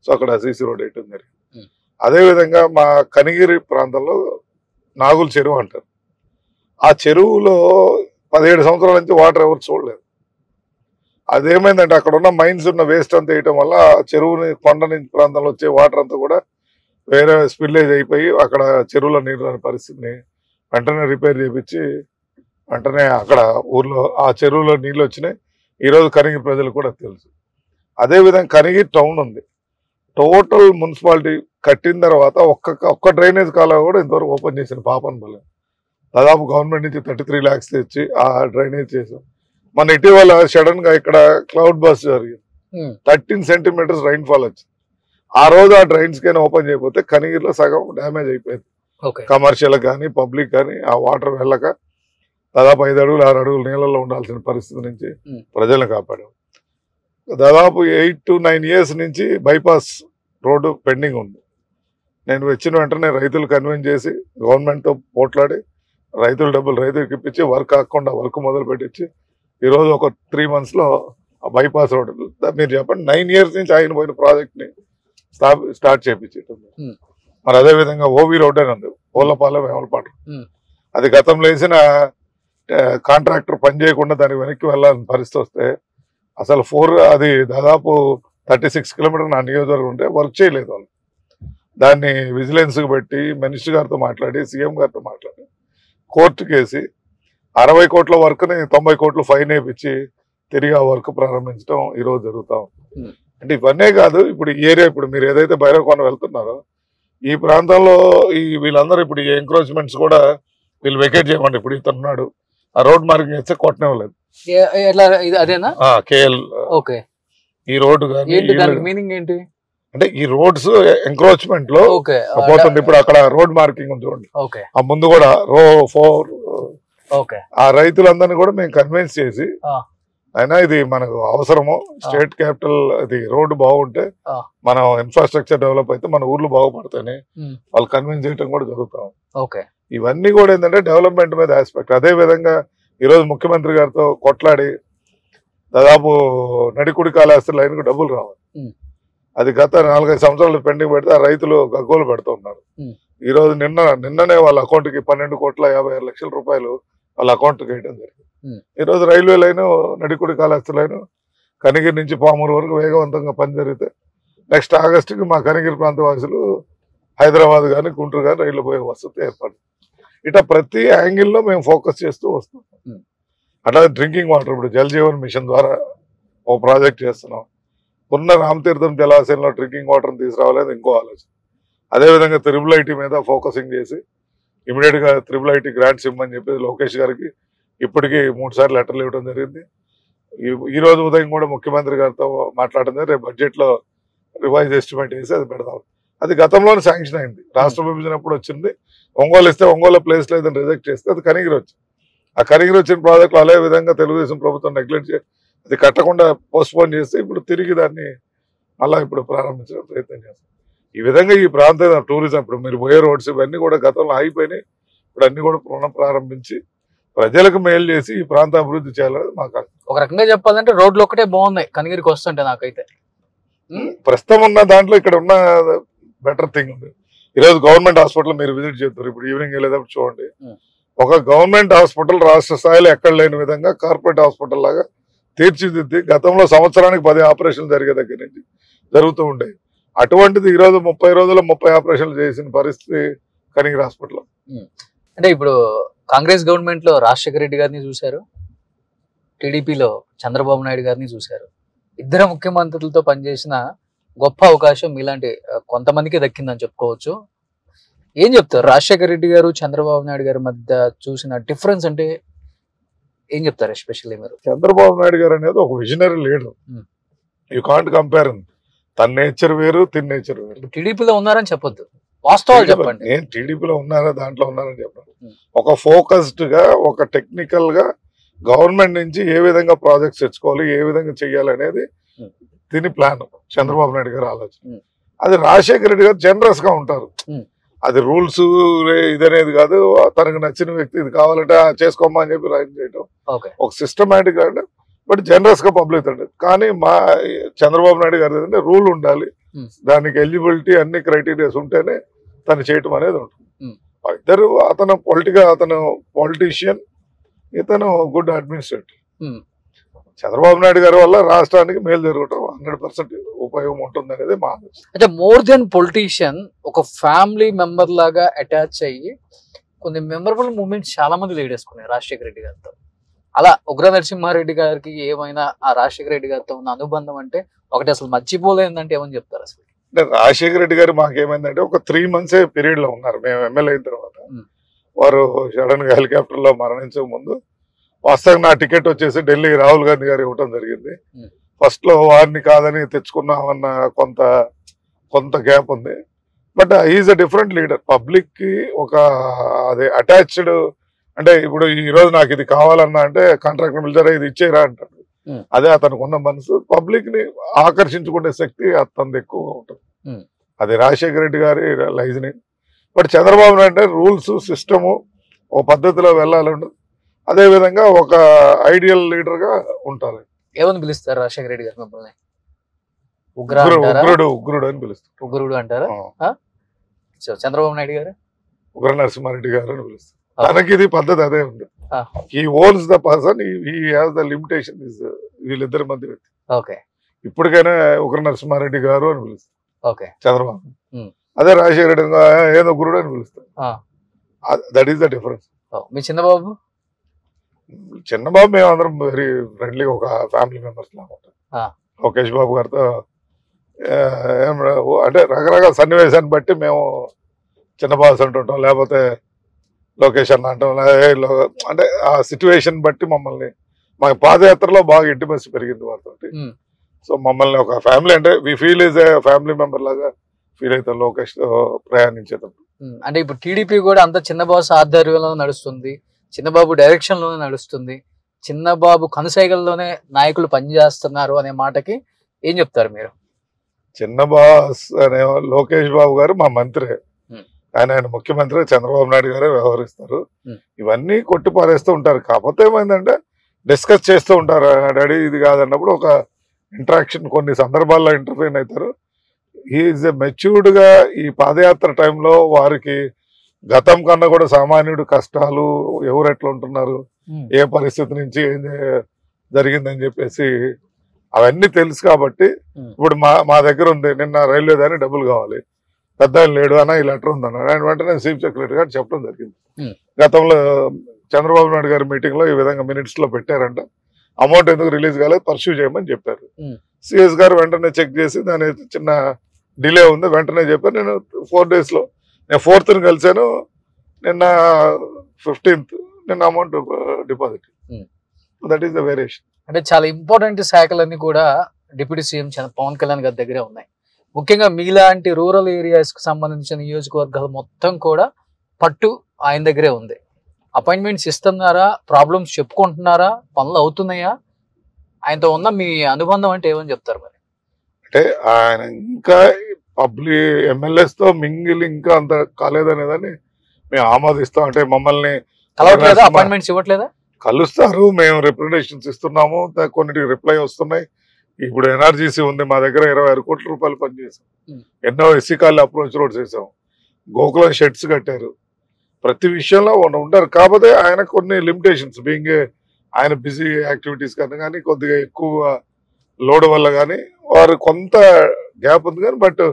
So అక్కడ సీసీ రోడ్ వేయటం జరిగింది. అదేవిధంగా మా కనిగిరి ప్రాంతంలో నాగుల చెరువు అంటారు. ఆ చెరువులో 17 సంవత్సరాల నుంచి వాటర్ ఎవరు చూడలేదు. అదేమైందంటే అక్కడ ఉన్న మైన్స్ ఉన్న వేస్ట్ అంతా వేయటం వల్ల చెరువుని కొండ నుంచి ప్రాంతంలో వచ్చే వాటర్ అంతా కూడా వేరే స్పిల్లేజ్ అయిపోయి అక్కడ చెరువులో నీరు రాని పరిస్థితిని వెంటనే రిపేర్ చేయించి వెంటనే అక్కడ ఊర్లో ఆ చెరువులో నీళ్ళు వచ్చినాయి. ఈరోజు కనిగిరి ప్రజలు కూడా తెలుసు. అదేవిధంగా కనిగిరి టౌన్ ఉంది. టోటల్ మున్సిపాలిటీ కట్టిన తర్వాత ఒక్క డ్రైనేజ్ కాలువ కూడా ఇంతవరకు ఓపెన్ చేసిన పాపం బలం. దాదాపు గవర్నమెంట్ నుంచి 33 lakhs తెచ్చి ఆ డ్రైనేజ్ చేసాం. మన ఇటీవల సడన్ గా ఇక్కడ క్లౌడ్ బస్ జరిగింది. 13 centimeters రైన్ఫాల్ వచ్చింది. ఆ రోజు ఆ డ్రైన్స్ కైనా ఓపెన్ చేయకపోతే కనిగిరిలో సగం డ్యామేజ్ అయిపోయింది. కమర్షియల్ కానీ పబ్లిక్ కానీ ఆ వాటర్ వెళ్ళక దాదాపు 5 అడుగులు 6 అడుగులు నీళ్ళలో ఉండాల్సిన పరిస్థితి నుంచి ప్రజలను కాపాడాం. దాదాపు 8 to 9 years నుంచి బైపాస్ రోడ్డు పెండింగ్ ఉంది. నేను వచ్చిన వెంటనే రైతులు కన్విన్స్ చేసి గవర్నమెంట్తో పోట్లాడి రైతుల డబ్బులు రైతులకు ఇప్పించి వర్క్ కాకుండా వర్క్ మొదలు పెట్టించి ఈరోజు ఒక 3 months లో ఆ బైపాస్ రోడ్డు మీరు చెప్పండి 9 years నుంచి ఆయన పోయిన ప్రాజెక్ట్ని స్టార్ట్ చేయించేటం. మరి అదేవిధంగా ఓవి రోడ్ అని ఉంది, ఓళ్ళపాలెం వేమలపాటు. అది గతంలో వేసిన కాంట్రాక్టర్ పని చేయకుండా దానికి వెనక్కి వెళ్ళాలని పరిస్థితి వస్తే అసలు అది దాదాపు 36 kilometers నా నియోజకవర్గం ఉంటే వర్క్ చేయలేదు వాళ్ళు. దాన్ని విజిలెన్స్కి పెట్టి మినిస్టర్ గారితో మాట్లాడి సీఎం గారితో మాట్లాడి కోర్టుకు వేసి 60 కోట్ల వర్క్ని 90 కోట్లు ఫైన్ వేయించి తిరిగి ఆ వర్క్ ప్రారంభించడం ఈరోజు జరుగుతాం. అంటే ఇవన్నీ కాదు, ఇప్పుడు ఈ ఏరియా ఇప్పుడు మీరు ఏదైతే భైరవకొండ వెళ్తున్నారో ఈ ప్రాంతంలో వీళ్ళందరూ ఇప్పుడు ఈ ఎంక్రోచ్మెంట్స్ కూడా వీళ్ళు వెకేట్ చేయమండి. ఇప్పుడు ఇతనున్నాడు ఆ రోడ్ మార్కింగ్ చేస్తే కొట్టనివ్వలేదు. అదేనా కేఎల్ ఈ రోడ్డు మీనింగ్ ఏంటి అంటే ఈ రోడ్స్ ఎంక్రోచ్మెంట్ లో పోతుంది. ఇప్పుడు అక్కడ రోడ్ మార్కింగ్ ఉంది చూడండి, ఆ ముందు కూడా రో 4 ఆ రైతులందరినీ కూడా మేము కన్విన్స్ చేసి అయినా ఇది మనకు అవసరము, స్టేట్ క్యాపిటల్ ఇది రోడ్డు బాగుంటే మనం ఇన్ఫ్రాస్ట్రక్చర్ డెవలప్ అయితే మన ఊర్లు బాగుపడతాయని వాళ్ళు కన్విన్స్ చేయడం కూడా జరుగుతాం. ఇవన్నీ కూడా ఏంటంటే డెవలప్మెంట్ మీద ఆస్పెక్ట్. అదే విధంగా ఈరోజు ముఖ్యమంత్రి గారితో కొట్లాడి దాదాపు నడికుడి కాళహస్తి లైన్కు డబ్బులు రావాలి. అది గత 4-5 సంవత్సరాలు పెండింగ్ పెడితే ఆ రైతులు గగ్గోలు పెడుతున్నారు. ఈ రోజు నిన్ననే వాళ్ళ అకౌంట్కి 12,56,00,000 రూపాయలు వాళ్ళ అకౌంట్కి వేయడం జరిగింది. ఈరోజు railway line Nadikudi Kalahasti line Kanigiri నుంచి పామూరు వరకు వేగవంతంగా పని జరిగితే నెక్స్ట్ ఆగస్టుకి మా కనిగిరి ప్రాంత వాసులు హైదరాబాద్ కానీ గుంటూరు కానీ రైలు పోయే వసతి ఏర్పడింది. ఇట్లా ప్రతి యాంగిల్లో మేము ఫోకస్ చేస్తూ వస్తాం. అట్లా డ్రింకింగ్ వాటర్ ఇప్పుడు జల్ జీవన్ మిషన్ ద్వారా ఓ ప్రాజెక్ట్ చేస్తున్నాం. ఉన్న రామతీర్థం జలాశయంలో డ్రింకింగ్ వాటర్ని తీసుకురావాలని ఇంకో ఆలోచన. అదేవిధంగా IIIT మీద ఫోకసింగ్ చేసి ఇమీడియట్ గా IIIT గ్రాంట్స్ ఇవ్వమని చెప్పి లోకేష్ గారికి ఇప్పటికీ 3 సార్లు లెటర్లు ఇవ్వడం జరిగింది. ఈ రోజు ఉదయం కూడా ముఖ్యమంత్రి గారితో మాట్లాడింది. రేపు బడ్జెట్ లో రివైజ్ ఎస్టిమేట్ వేసి అది పెడదాం. అది గతంలోనే శాంక్షన్ అయింది, రాష్ట్ర విభజన అప్పుడు వచ్చింది. ఒంగోలు ఇస్తే ఒంగోలు ప్లేస్ లేదని రిజెక్ట్ చేస్తే అది కనిగిరి వచ్చింది. ఆ కనిగిరి వచ్చిన ప్రాజెక్టులు అదే విధంగా తెలుగుదేశం ప్రభుత్వం నెగ్లెక్ట్ చేసి అది కట్టకుండా పోస్ట్పోన్ చేస్తే ఇప్పుడు తిరిగి దాన్ని మళ్ళీ ఇప్పుడు ప్రారంభించడం ప్రయత్నం చేస్తాం. ఈ విధంగా ఈ ప్రాంత టూరిజం ఇప్పుడు మీరు పోయే రోడ్స్ ఇవన్నీ కూడా గతంలో ఆగిపోయినాయి. ఇప్పుడు అన్ని కూడా పునఃప్రారంభించి ప్రజలకు మేలు చేసి ఈ ప్రాంత అభివృద్ధి చేయాలని మాకు. ఒక రకంగా చెప్పాలంటే రోడ్లు ఒకటే బాగున్నాయి కనిగిరికి వస్తుంటే నాకైతే. ప్రస్తుతం ఉన్న దాంట్లో ఇక్కడ ఉన్న బెటర్ థింగ్ ఉంది. ఈరోజు గవర్నమెంట్ హాస్పిటల్ మీరు విజిట్ చేస్తారు, ఇప్పుడు ఈవినింగ్ వెళ్ళేటప్పుడు చూడండి. ఒక గవర్నమెంట్ హాస్పిటల్ రాష్ట్ర స్థాయిలో ఎక్కడ లేని విధంగా కార్పొరేట్ హాస్పిటల్ లాగా తీర్చిదిద్ది గతంలో సంవత్సరానికి 10 ఆపరేషన్లు జరిగే దగ్గర నుంచి జరుగుతూ ఉండేవి. అటువంటిది ఈరోజు 30 రోజుల్లో 30 ఆపరేషన్లు చేసిన పరిస్థితి కనిగిరి హాస్పిటల్. అంటే ఇప్పుడు కాంగ్రెస్ గవర్నమెంట్ లో రాజశేఖర రెడ్డి గారిని చూశారు, టీడీపీలో చంద్రబాబు నాయుడు గారిని చూశారు. ఇద్దరు ముఖ్యమంత్రులతో పనిచేసిన గొప్ప అవకాశం ఇలాంటి కొంతమందికి దక్కిందని చెప్పుకోవచ్చు. ఏం చెప్తారు రాజశేఖర రెడ్డి గారు చంద్రబాబు నాయుడు గారి మధ్య చూసిన డిఫరెన్స్ అంటే ఏం చెప్తారు? ఎస్పెషల్లీ మీరు చంద్రబాబు నాయుడు గారు అనేది ఒక visionary leader, you can't compare. తన నేచర్ వేరు, తిన్ నేచర్ వేరు. టీడీపీలో ఉన్నారని చెప్పొద్దు, వాస్తవాలు చెప్పండి. నేను టీడీపీలో ఉన్నారా దాంట్లో ఉన్నారని చెప్పండి. ఒక ఫోకస్డ్ గా ఒక టెక్నికల్ గా గవర్నమెంట్ నుంచి ఏ విధంగా ప్రాజెక్ట్స్ తెచ్చుకోవాలి, ఏ విధంగా చెయ్యాలి అనేది దీని ప్లాన్ చంద్రబాబు నాయుడు గారు ఆలోచన. అది రాజశేఖర రెడ్డి గారు జనరస్ గా ఉంటారు. Hmm. అది రూల్స్ ఇదనేది కాదు, తనకు నచ్చిన వ్యక్తి ఇది కావాలంటే చేసుకోమా అని చెప్పి రైట్ చేయడం ఓకే ఒక సిస్టమేటిక్ అంటే, బట్ జనరస్ గా పబ్లిక్ అంటే. కానీ మా చంద్రబాబు నాయుడు గారు ఏంటంటే రూల్ ఉండాలి, Hmm. దానికి ఎలిజిబిలిటీ అన్ని క్రైటీరియాస్ ఉంటేనే తను చేయటం అనేది ఉంటుంది. Hmm. ఇద్దరు అతను పొలిటీషియన్, ఇతను good administrator. Hmm. Chandrababu Naidu గారి వల్ల రాష్ట్రానికి మేలు జరగటం 100% ఉపయోగం ఉంటుంది అనేది మా ఆలోచన. అంటే మోర్ దెన్ పొలిటీషియన్, ఒక ఫ్యామిలీ మెంబర్ లాగా అటాచ్ అయ్యి కొన్ని మెమరబుల్ మూమెంట్స్ చాలా మంది లీడేసుకున్నారు రాజశేఖర రెడ్డి గారితో. అలా ఉగ్ర నరసింహారెడ్డి గారికి ఏమైనా ఆ రాజశేఖర రెడ్డి గారితో ఉన్న అనుబంధం అంటే ఒకటి అసలు మర్చిపోలేదంటే ఏమని చెప్తారు అసలు? అంటే రాజశేఖర రెడ్డి గారు మాకేమైందంటే ఒక 3 months పీరియడ్ లో ఉన్నారు మేము ఎమ్మెల్యే అయిన తర్వాత. వారు సడన్ గా హెలికాప్టర్ లో మరణించక ముందు వాస్తవంగా నా టికెట్ వచ్చేసి ఢిల్లీ రాహుల్ గాంధీ గారు ఇవ్వటం జరిగింది. ఫస్ట్ లో వారిని కాదని తెచ్చుకున్నామన్న కొంత గ్యాప్ ఉంది. But is a different leader. Public కి ఒక అదే అటాచ్డ్, అంటే ఇప్పుడు ఈ రోజు నాకు ఇది కావాలన్నా అంటే కాంట్రాక్టర్ పిలిచారా ఇది ఇచ్చేరా అంటాడు. అదే అతనికి ఉన్న మనసు, పబ్లిక్ ని ఆకర్షించుకునే శక్తి అతనిది ఎక్కువగా ఉంటుంది. అది రాజశేఖర రెడ్డి గారి లైజ్ని. బట్ చంద్రబాబు నాయుడు అంటే రూల్స్ సిస్టము ఓ పద్ధతిలో వెళ్ళాలంటే అదే విధంగా ఒక ఐడియల్ లీడర్ గా ఉంటారు. ఏమని పిలుస్తారు రాజశేఖర రెడ్డి గారు మిమ్మల్ని? ఉగ్రుడు అని పిలుస్తారు. ఉగ్రుడు అంటారా? చంద్రబాబు నాయుడు గారు ఉగ్ర నరసింహారెడ్డి గారు అని పిలుస్తారు. తనకి ఇది పద్ధతి అదే ఉంది. He owns the person, he has the limitation వీళ్ళిద్దరి మధ్య వ్యక్తి. ఓకే, ఇప్పటికైనా ఉగ్ర నరసింహారెడ్డి గారు అని పిలుస్తారు. ఓకే, చంద్రబాబు అదే రాజశేఖర రెడ్డి ఏదో ఉగ్రుడు అని పిలుస్తారు. That is the difference. మీ చిన్నబాబు? చిన్నబాబు మేమందరం వెరీ ఫ్రెండ్లీ, ఒక ఫ్యామిలీ మెంబర్స్ లాగా ఉంటాం. లోకేష్ బాబు గారితో అంటే రకరకాల సన్నివేశాన్ని బట్టి మేము చిన్నబాబు అంటుంటాం, లేకపోతే లోకేష్ అన్న అంటాం. అంటే ఆ సిచ్యువేషన్ బట్టి మమ్మల్ని, మా పాదయాత్రలో బాగా ఇంటిమసీ పెరిగింది వారితో. సో మమ్మల్ని ఒక ఫ్యామిలీ, అంటే we feel is a family member లాగా ఫీల్ అవుతాం లోకేష్ తో ప్రయాణించేటప్పుడు. అంటే ఇప్పుడు టీడీపీ కూడా అంత చిన్నబాబు ఆధ్వర్యంలో నడుస్తుంది, చిన్నబాబు డైరెక్షన్ లోనే నడుస్తుంది, చిన్నబాబు కనుసైగల్లోనే నాయకులు పనిచేస్తున్నారు అనే మాటకి ఏం చెప్తారు మీరు? చిన్నబాస్ అనే లోకేష్ బాబు గారు మా మంత్రి, ఆయన ముఖ్యమంత్రి, చంద్రబాబు నాయుడు గారే వ్యవహరిస్తారు. ఇవన్నీ కొట్టి పారేస్తూ ఉంటారు. కాకపోతే ఏమైందంటే డిస్కస్ చేస్తూ ఉంటారు. డాడీ ఇది కాదన్నప్పుడు ఒక ఇంటరాక్షన్, కొన్ని సందర్భాల్లో ఇంటర్ఫీన్ అవుతారు. ఈజ్ మెచ్యూర్డ్ గా ఈ పాదయాత్ర టైంలో వారికి గతం కన్నా కూడా సామాన్యుడు కష్టాలు, ఎవరు ఎట్లా ఉంటున్నారు, ఏ పరిస్థితి నుంచి ఏం జరిగిందని చెప్పేసి అవన్నీ తెలుసు. కాబట్టి ఇప్పుడు మా దగ్గర ఉంది, నిన్న రైల్వే దానికి డబ్బులు కావాలి, పెద్ద ఆయన లేడు అన్న ఈ లెటర్ ఉందన్నాడు. ఆయన వెంటనే చీఫ్ సెక్రటరీ గారు చెప్పడం జరిగింది. గతంలో చంద్రబాబు నాయుడు గారి మీటింగ్ లో ఈ విధంగా మినిట్స్ లో పెట్టారంట, అమౌంట్ ఎందుకు రిలీజ్ కాలేదు పర్స్యూ చేయమని చెప్పారు. సిఎస్ గారు వెంటనే చెక్ చేసి దాని చిన్న డిలే ఉంది, వెంటనే చెప్పారు. నేను 4 days లో, నేను 4th కలిసాను, నిన్న 15th నిన్న amount deposit. That is the variation. అంటే చాలా ఇంపార్టెంట్ శాఖలన్నీ కూడా డిప్యూటీ సీఎం పవన్ కళ్యాణ్ గారి దగ్గరే ఉన్నాయి. ముఖ్యంగా మీలాంటి రూరల్ ఏరియాస్ కు సంబంధించిన నియోజకవర్గాలు మొత్తం కూడా పట్టు ఆయన దగ్గరే ఉంది. అపాయింట్మెంట్స్ ఇస్తున్నారా, ప్రాబ్లమ్స్ చెప్పుకుంటున్నారా, పనులు అవుతున్నాయా? ఆయనతో ఉన్న మీ అనుబంధం అంటే ఏమని చెప్తారు మరి? అంటే ఆయన ఇంకా పబ్లిక్ ఎమ్మెల్యేస్ తో మింగిల్ ఇంకా అంత కాలేదనేదని మేము ఆమోదిస్తాం. అంటే మమ్మల్ని కలవట్లేదా, అపాయింట్మెంట్స్ ఇవ్వట్లేదా? కలుస్తారు, మేము రిప్రజెంటేషన్స్ ఇస్తున్నాము, కొన్నిటికి రిప్లై వస్తున్నాయి. ఇప్పుడు ఎన్ఆర్జీసీ ఉంది మా దగ్గర, 26 కోట్ల రూపాయలు పనిచేసాం. ఎన్నో ఎస్సీ కాలనీ అప్రోచ్ రోడ్స్ వేసాం, గోకులం షెడ్స్ కట్టారు, ప్రతి విషయంలో ఉంటారు. కాకపోతే ఆయన కొన్ని లిమిటేషన్స్, బీయింగ్ ఆయన బిజీ యాక్టివిటీస్ కానీ కొద్దిగా ఎక్కువ లోడ్ వల్ల కానీ వారు కొంత గ్యాప్ ఉంది. కానీ బట్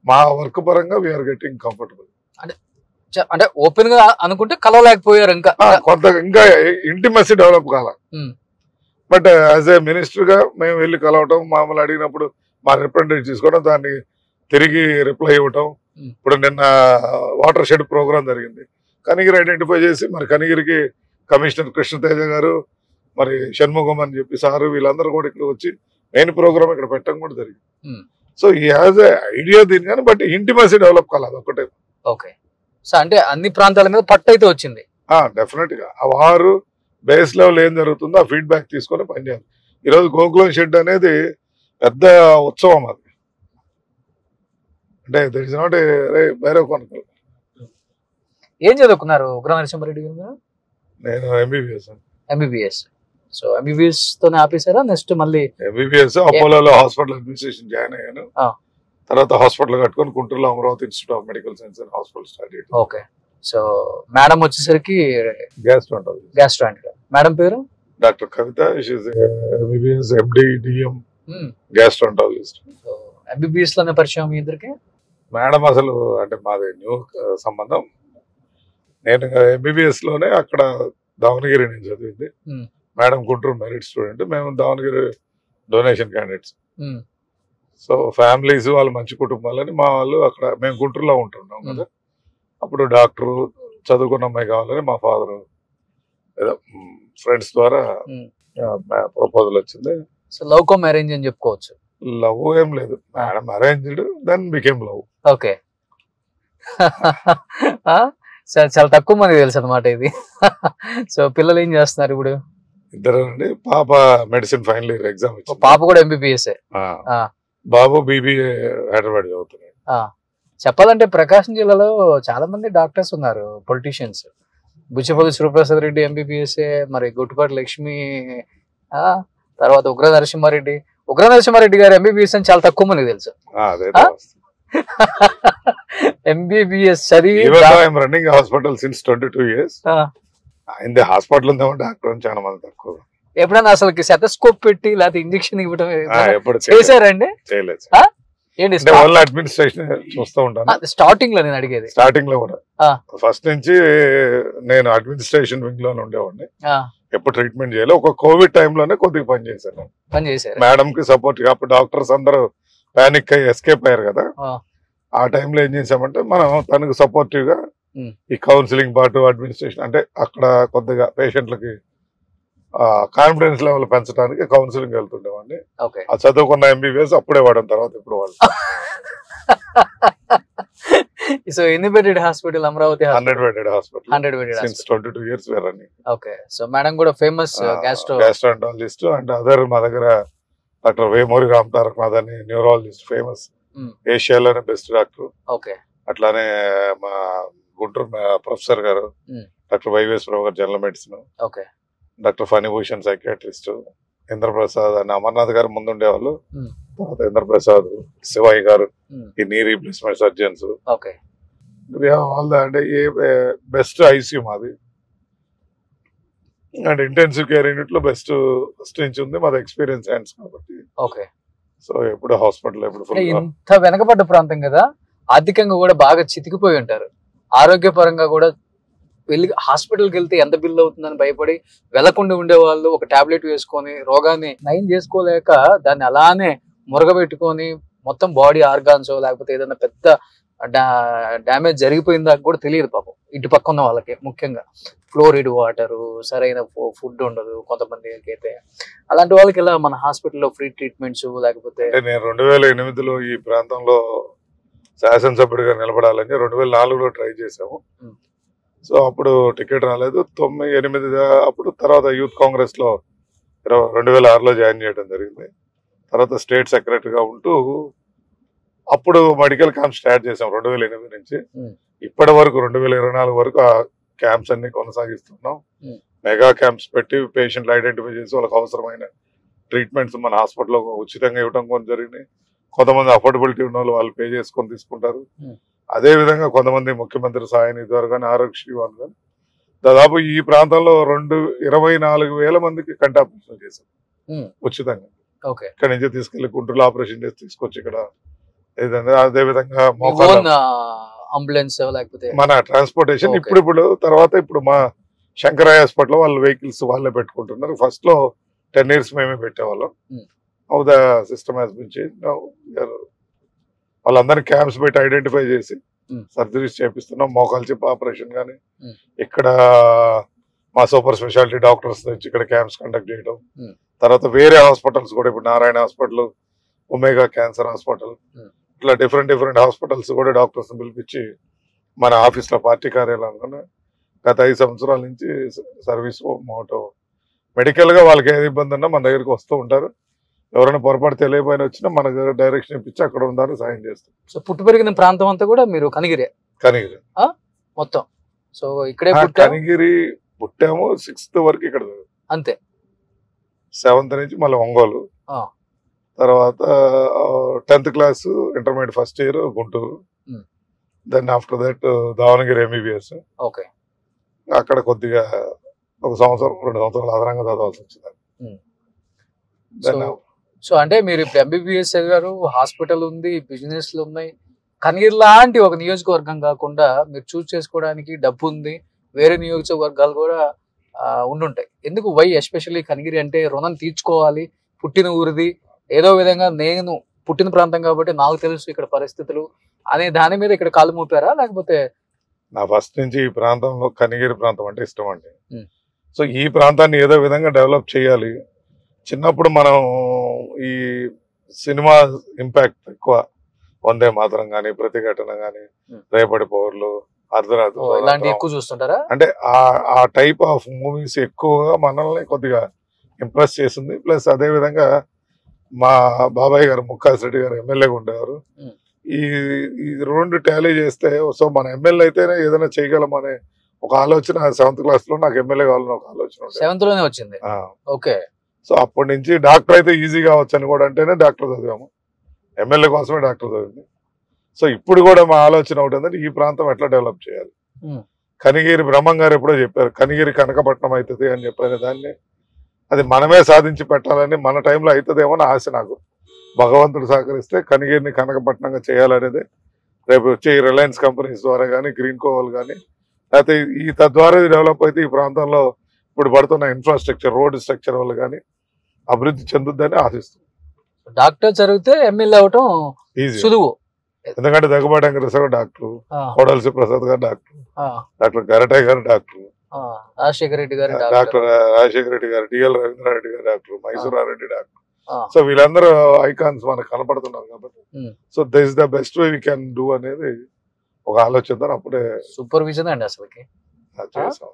మా వర్క్ పరంగా వీఆర్ గెటింగ్ కంఫర్టబుల్. అంటే ఓపెన్ గా అనుకుంటే కలవలేకపోయారు, ఇంకా కొంత ఇంకా ఇంటిమసీ డెవలప్ కాల. బట్ యాజ్ ఏ మినిస్టర్ గా మేము వెళ్ళి కలవటం, మామూలు అడిగినప్పుడు మా రిప్రజెంటేటివ్ తీసుకోవడం, దాన్ని తిరిగి రిప్లై ఇవ్వటం. ఇప్పుడు నిన్న వాటర్ షెడ్ ప్రోగ్రామ్ జరిగింది, కనిగిరి ఐడెంటిఫై చేసి మరి కనిగిరికి కమిషనర్ కృష్ణతేజ గారు, మరి షణ్ముఖం అని చెప్పి సారు, వీళ్ళందరూ కూడా ఇక్కడ వచ్చి మెయిన్ ప్రోగ్రామ్ ఇక్కడ పెట్టడం కూడా జరిగింది. సో ఈ హ్యాజ్ ఏ ఐడియా దీని, కానీ బట్ ఇంటిమసీ డెవలప్ కాలేదు ఒకటే. ఓకే, సో అంటే అన్ని ప్రాంతాల మీద పట్టు అయితే వచ్చింది. డెఫినెట్ గా వారు బేస్ లెవెల్ ఏం జరుగుతుందో ఆ ఫీడ్బ్యాక్ తీసుకొని పనిచేయాలి. ఈరోజు గోకులం షెడ్ అనేది పెద్ద ఉత్సవం. అది అంటే దర్ ఇస్ నాట్ వేరే కొనుక్కలు. ఏం చదువుకున్నారు ఉగ్ర నరసింహారెడ్డి గారు మీరు? నేను ఎంబీబీఎస్ ఎంబీబీఎస్. సో ఎంబీబీఎస్ తోనే ఆపేసారా? నెక్స్ట్ మళ్ళీ ఎంబీబీఎస్ అపోలోలో హాస్పిటల్ అడ్మినిస్ట్రేషన్ జాయిన్ అయ్యాను. తర్వాత హాస్పిటల్ కట్టుకొని గుంటూరులో Amaravati institute of medical science and hospital start చేయడం. ఓకే. సో మేడం వచ్చేసరికి గ్యాస్ట్రాంట్. మేడం పేరు doctor Kavitha. MBBS MD DM gastroenterologist. So MBBS లోనే పరిచయం మీ ఇద్దరికి? మేడం అసలు అంటే మాది న్యూ సంబంధం. నేను ఎంబీబీఎస్ లోనే అక్కడ దావణగిరి నేను చదివింది. మేడం గుంటూరు మెరిట్ స్టూడెంట్, మేము Davanagere donation candidates. So families వాళ్ళు మంచి కుటుంబాలని మా వాళ్ళు అక్కడ మేము గుంటూరులో ఉంటున్నాం కదా. అప్పుడు డాక్టర్ చదువుకున్న అమ్మాయి కావాలని మా ఫాదర్ ఏదో ఫ్రెండ్స్ ద్వారా ప్రపోజల్ వచ్చింది. సో లవ్ కమ్ అరేంజ్ అని చెప్పుకోవచ్చు. లవ్ ఏం లేదు, madam arranged, then became love. Okay. చాలా తక్కువ మంది తెలుసు అనమాట ఇది. సో పిల్లలు ఏం చేస్తున్నారు ఇప్పుడు? ఇద్దరు అండి. పాప మెడిసిన్ ఫైనల్ ఇయర్ ఎగ్జామ్ ఇచ్చింది. పాప కూడా ఎంబీబీఎస్. బాబు బీబీఏ హైదరాబాద్ చదువుతున్నాడు. చెప్పాలంటే ప్రకాశం జిల్లాలో చాలా మంది డాక్టర్స్ ఉన్నారు, పొలిటీషియన్స్. బుచ్చిపల్లి శివప్రసాద్ రెడ్డి ఎంబీబీఎస్, మరి గుట్టుపాటి లక్ష్మి, తర్వాత ఉగ్ర నరసింహారెడ్డి గారు ఎంబీబీఎస్ అని చాలా తక్కువ మంది తెలుసు. ఎంబీబీఎస్ చదివి రన్నింగ్ హాస్పిటల్ సిన్స్ 22 years. ఆయన హాస్పిటల్ ఉందేమో డాక్టర్ అని చాలా మంది తక్కువ. ఎప్పుడైనా అసలు సెటస్కోప్ పెట్టి లేకపోతే ఇంజక్షన్ ఇవ్వడం ఎప్పుడు చేశారండి? చేయలేదు. ఏంటి అడ్మినిస్ట్రేషన్ చూస్తూ ఉంటాను. స్టార్టింగ్ లో నేను అడిగేది. స్టార్టింగ్ లో కూడా ఫస్ట్ నుంచి నేను అడ్మినిస్ట్రేషన్ వింగ్ లోనే ఉండేవాడిని. ఎప్పుడు ట్రీట్మెంట్ చేయాలి. ఒక కోవిడ్ టైంలోనే కొద్దిగా పనిచేశాను. మేడం కి సపోర్ట్ గా. అప్పుడు డాక్టర్స్ అందరూ పానిక్ అయ్యి ఎస్కేప్ అయ్యారు కదా. ఆ టైంలో ఏం చేసామంటే మనం తనకు సపోర్టివ్ గా ఈ కౌన్సిలింగ్ పాటు అడ్మినిస్ట్రేషన్ అంటే అక్కడ కొద్దిగా పేషెంట్లకి కాన్ఫిడెన్స్ లెవెల్ పెంచడానికి కౌన్సిలింగ్ వెళ్తుండేవాడిని. ఆ చదువుకున్న ఎంబీబీఎస్ అప్పుడే వాడడం, తర్వాత ఇప్పుడు వాడు. సో ఎన్ని bedded hospital? Amaravati 100 bedded hospital. 100 bedded since 22 years we are running. Okay. So madam కూడా ఫేమస్ గ్యాస్ట్రాంటాలజిస్ట్. అండ్ అదర్ మా దగ్గర డాక్టర్ వేమూరి రామ్ తారక్ నాథ్ అని న్యూరాలజిస్ట్ ఫేమస్, ఏషియాలోనే బెస్ట్ డాక్టర్. ఓకే. అట్లానే మా గుంటూరు ప్రొఫెసర్ గారు డాక్టర్ వైవేశ్వరరావు గారు general medicine. Okay. Doctor Phanibhushan psychiatrist. Indraprasad అని అమర్నాథ్ గారు ముందు ఉండేవాళ్ళు. తర్వాత ఇంద్రప్రసాద్, శివాయి గారు ఈ నీ రీప్లేస్మెంట్ సర్జన్స్. ఓకే. అంటే బెస్ట్ ఐసీయూ మాది. అండ్ ఇంటెన్సివ్ కేర్ యూనిట్ లో బెస్ట్ ఫస్ట్ నుంచి ఉంది మాది, ఎక్స్పీరియన్స్ హ్యాండ్స్ కాబట్టి. ఓకే. సో ఎప్పుడు హాస్పిటల్ ఎప్పుడు ఇంత వెనకబడ్డ ప్రాంతం కదా, ఆర్థికంగా కూడా బాగా చితికిపోయి ఉంటారు. ఆరోగ్యపరంగా కూడా వెళ్ళి హాస్పిటల్కి వెళ్తే ఎంత బిల్ అవుతుందని భయపడి వెళ్లకుండా ఉండేవాళ్ళు. ఒక టాబ్లెట్ వేసుకొని రోగాన్ని నయం చేసుకోలేక దాన్ని అలానే మురగబెట్టుకొని మొత్తం బాడీ ఆర్గాన్స్ లేకపోతే ఏదైనా పెద్ద డ్యామేజ్ జరిగిపోయిందా కూడా తెలియదు పాపం ఇటు పక్క ఉన్న వాళ్ళకి. ముఖ్యంగా ఫ్లోరిడ్ వాటర్, సరైన ఫుడ్ ఉండదు కొంతమందికి అయితే. అలాంటి వాళ్ళకి ఇలా మన హాస్పిటల్లో ఫ్రీ ట్రీట్మెంట్స్ లేకపోతే. నేను 2008లో ఈ ప్రాంతంలో శాసనసభ్యుడిగా నిలబడాలని 2004లో ట్రై చేసాము. సో అప్పుడు టికెట్ రాలేదు. 9-8 అప్పుడు తర్వాత యూత్ కాంగ్రెస్ లో 2006లో జాయిన్ చేయడం జరిగింది. తర్వాత స్టేట్ సెక్రటరీగా ఉంటూ అప్పుడు మెడికల్ క్యాంప్ స్టార్ట్ చేసాం 2008 నుంచి ఇప్పటి వరకు 2024 వరకు ఆ క్యాంప్స్ అన్ని కొనసాగిస్తున్నాం. మెగా క్యాంప్స్ పెట్టి పేషెంట్లు ఐడెంటిఫై చేసి వాళ్ళకి అవసరమైన ట్రీట్మెంట్స్ మన హాస్పిటల్లో ఉచితంగా ఇవ్వడం కొంచెం జరిగింది. కొంతమంది అఫోర్డబిలిటీ ఉన్న వాళ్ళు పే చేసుకొని తీసుకుంటారు. అదే విధంగా కొంతమంది ముఖ్యమంత్రి సహాయ నిధి ద్వారా కానీ ఆరోగ్యశ్రీ వాళ్ళు కానీ దాదాపు ఈ ప్రాంతంలో 24,000 మందికి కంటి ఆపరేషన్ చేశాం ఉచితంగా. ఇక్కడ నుంచి తీసుకెళ్లి గుంటూరులో ఆపరేషన్ చేసి తీసుకొచ్చి ఇక్కడ అదే విధంగా అంబులెన్స్ లేకపోతే మన ట్రాన్స్పోర్టేషన్ ఇప్పుడు తర్వాత ఇప్పుడు మా శంకరయ్య హాస్పిటల్ వాళ్ళు వెహికల్స్ వాళ్ళే పెట్టుకుంటున్నారు. ఫస్ట్ లో 10 years మేమే పెట్టేవాళ్ళం. How the system has been changed now. వాళ్ళందరినీ క్యాంప్స్ పెట్టి ఐడెంటిఫై చేసి సర్జరీస్ చేపిస్తున్నాం. మోకాలు చిప్ ఆపరేషన్ కానీ ఇక్కడ మా సూపర్ స్పెషాలిటీ డాక్టర్స్ నుంచి ఇక్కడ క్యాంప్స్ కండక్ట్ చేయడం. తర్వాత వేరే హాస్పిటల్స్ కూడా ఇప్పుడు Narayana hospital, omega cancer hospital, ఇట్లా డిఫరెంట్ హాస్పిటల్స్ కూడా డాక్టర్స్ పిలిపించి మన ఆఫీస్లో పార్టీ కార్యాలయంలో గత 5 సంవత్సరాల నుంచి సర్వీస్ మోటో మెడికల్ గా వాళ్ళకి ఏది ఇబ్బంది ఉన్నా మన దగ్గరికి వస్తూ ఉంటారు. ఎవరైనా పొరపాటు తెలియపోయిన వచ్చినా మనకు డైరెక్షన్ ఇప్పించి అక్కడ ఉండాలని సాయం చేస్తాం. సో పుట్టి పెరిగిన ప్రాంతం అంతా కూడా మీరు కనిగిరే కనిగిరి మొత్తం? సో ఇక్కడే కనిగిరి పుట్టాము, 6th వరకు ఇక్కడ అంతే. 7th నుంచి మళ్ళీ ఒంగోలు, తర్వాత 10th class intermediate first year Guntur, then after that Davanagere MBBS. Okay. అక్కడ కొద్దిగా 1 సంవత్సరం 2 సంవత్సరాలు అదనంగా చదవాల్సి వచ్చింది. సో అంటే మీరు ఇప్పుడు MBBS చదివారు, హాస్పిటల్ ఉంది, బిజినెస్లు ఉన్నాయి. కనిగిరి లాంటి ఒక నియోజకవర్గం కాకుండా మీరు చూస్ చేసుకోవడానికి డబ్బు ఉంది, వేరే నియోజకవర్గాలు కూడా ఉండుంటాయి. ఎందుకు వై ఎస్పెషల్లీ కనిగిరి అంటే రుణం తీర్చుకోవాలి, పుట్టిన ఊరిది, ఏదో విధంగా నేను పుట్టిన ప్రాంతం కాబట్టి నాకు తెలుసు ఇక్కడ పరిస్థితులు అనే దాని మీద ఇక్కడ కాలు మోపారా, లేకపోతే? నా ఫస్ట్ నుంచి ఈ ప్రాంతంలో కనిగిరి ప్రాంతం అంటే ఇష్టం అండి. సో ఈ ప్రాంతాన్ని ఏదో విధంగా డెవలప్ చేయాలి. చిన్నప్పుడు మనం ఈ సినిమా ఇంపాక్ట్ ఎక్కువ, వందే మాతరం కానీ, ప్రతిఘటన కానీ, రేపటి పౌరులు, అర్ధరాత్రి ఎక్కువ చూస్తుంటారా? అంటే ఆ టైప్ ఆఫ్ మూవీస్ ఎక్కువగా మనల్ని కొద్దిగా ఇంప్రెస్ చేసింది. ప్లస్ అదే విధంగా మా బాబాయ్ గారు ముక్కాస్ రెడ్డి గారు ఎమ్మెల్యేగా ఉండేవారు. ఈ 2 టాలీ చేస్తే సో మన ఎమ్మెల్యే అయితేనే ఏదైనా చేయగలం అనే ఒక ఆలోచన 7th క్లాస్ లో నాకు ఎమ్మెల్యే కావాలని ఒక ఆలోచన 7th లోనే వచ్చింది. ఓకే. సో అప్పటి నుంచి డాక్టర్ అయితే ఈజీగా వచ్చని కూడా అంటేనే డాక్టర్ చదివాము, ఎమ్మెల్యే కోసమే డాక్టర్ చదివింది. సో ఇప్పుడు కూడా మా ఆలోచన ఒకటి ఏంటంటే ఈ ప్రాంతం ఎట్లా డెవలప్ చేయాలి. కనిగిరి బ్రహ్మం గారు ఎప్పుడో చెప్పారు కనిగిరి కనకపట్నం అవుతుంది అని చెప్పిన దాన్ని అది మనమే సాధించి పెట్టాలని, మన టైంలో అవుతుందేమో అని ఆశ నాకు. భగవంతుడు సహకరిస్తే కనిగిరిని కనకపట్నంగా చేయాలనేది రేపు వచ్చే ఈ రిలయన్స్ కంపెనీస్ ద్వారా కానీ, గ్రీన్ కోవల్ కానీ, లేకపోతే ఈ తద్వారా డెవలప్ అయితే ఈ ప్రాంతంలో ఇప్పుడు పడుతున్న ఇన్ఫ్రాస్ట్రక్చర్, రోడ్ స్ట్రక్చర్ వల్ల కానీ అభివృద్ధి చెందుద్దని ఆశిస్తుంది. డాక్టర్ చదివితే ఎమ్మెల్యే అవటం ఈజీ, సులువు. ఎందుకంటే దగ్గుబాటి వెంకటేశ్వర గారు డాక్టర్, కోడల్సి ప్రసాద్ గారు డాక్టర్, డాక్టర్ గరటాయ్ గారు డాక్టర్, రాజశేఖర రెడ్డి గారు డాక్టర్, రాజశేఖర రెడ్డి గారు, డిఎల్ రవీంద్రారెడ్డి గారు డాక్టర్, మైసూరారెడ్డి డాక్టర్. సో వీళ్ళందరూ ఐకాన్స్ మనకు కనపడుతున్నారు కాబట్టి so this the best way we can do అనేది ఒక ఆలోచన. అప్పుడే సూపర్విజన్ అండి అసలుకి. చేసాం.